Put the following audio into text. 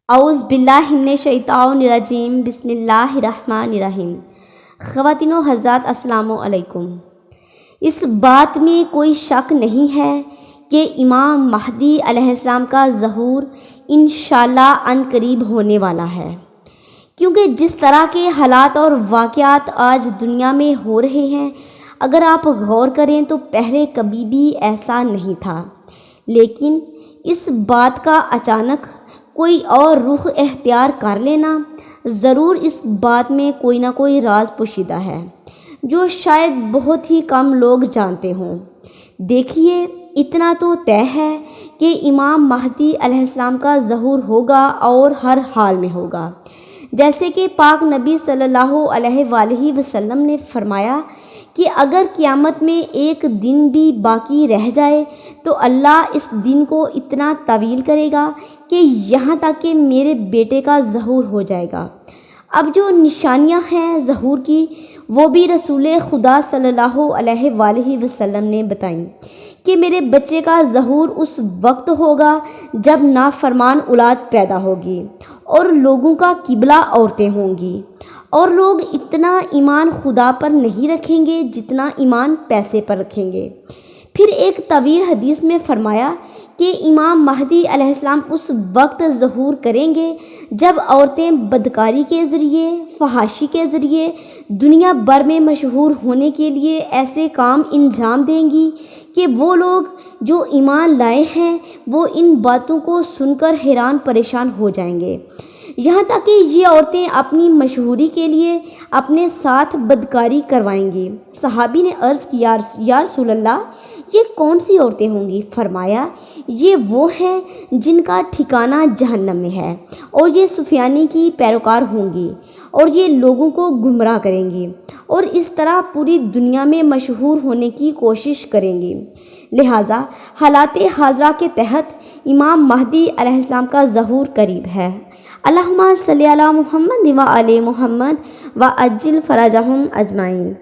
اعوذ باللہ من الشیطان الرجیم، بسم اللہ الرحمن الرحیم۔ خواتین و حضرات السلام علیکم۔ اس بات میں کوئی شک نہیں ہے کہ امام مہدی علیہ السلام کا ظہور انشاءاللہ عن قریب ہونے والا ہے، کیونکہ جس طرح کے حالات اور واقعات آج دنیا میں ہو رہے ہیں، اگر آپ غور کریں تو پہلے کبھی بھی ایسا نہیں تھا، لیکن اس بات کا اچانک کوئی اور رخ اختیار کر لینا، ضرور اس بات میں کوئی نہ کوئی راز پوشیدہ ہے جو شاید بہت ہی کم لوگ جانتے ہوں۔ دیکھیے، اتنا تو طے ہے کہ امام مہدی علیہ السلام کا ظہور ہوگا اور ہر حال میں ہوگا، جیسے کہ پاک نبی صلی اللہ علیہ وآلہ وسلم نے فرمایا کہ اگر قیامت میں ایک دن بھی باقی رہ جائے تو اللہ اس دن کو اتنا طویل کرے گا کہ یہاں تک کہ میرے بیٹے کا ظہور ہو جائے گا۔ اب جو نشانیاں ہیں ظہور کی، وہ بھی رسول خدا صلی اللہ علیہ وآلہ وسلم نے بتائیں کہ میرے بچے کا ظہور اس وقت ہوگا جب نافرمان اولاد پیدا ہوگی اور لوگوں کا قبلہ عورتیں ہوں گی، اور لوگ اتنا ایمان خدا پر نہیں رکھیں گے جتنا ایمان پیسے پر رکھیں گے۔ پھر ایک طویل حدیث میں فرمایا کہ امام مہدی علیہ السلام اس وقت ظہور کریں گے جب عورتیں بدکاری کے ذریعے، فحاشی کے ذریعے دنیا بھر میں مشہور ہونے کے لیے ایسے کام انجام دیں گی کہ وہ لوگ جو ایمان لائے ہیں وہ ان باتوں کو سن کر حیران پریشان ہو جائیں گے، یہاں تک کہ یہ عورتیں اپنی مشہوری کے لیے اپنے ساتھ بدکاری کروائیں گی۔ صحابی نے عرض کیا، یا رسول اللہ، یہ کون سی عورتیں ہوں گی؟ فرمایا، یہ وہ ہیں جن کا ٹھکانہ جہنم میں ہے، اور یہ سفیانی کی پیروکار ہوں گی اور یہ لوگوں کو گمراہ کریں گی اور اس طرح پوری دنیا میں مشہور ہونے کی کوشش کریں گی۔ لہٰذا حالات حاضرہ کے تحت امام مہدی علیہ السلام کا ظہور قریب ہے۔ اللہم صلی علی محمد و آل محمد و عجل فرجہم اجمعین۔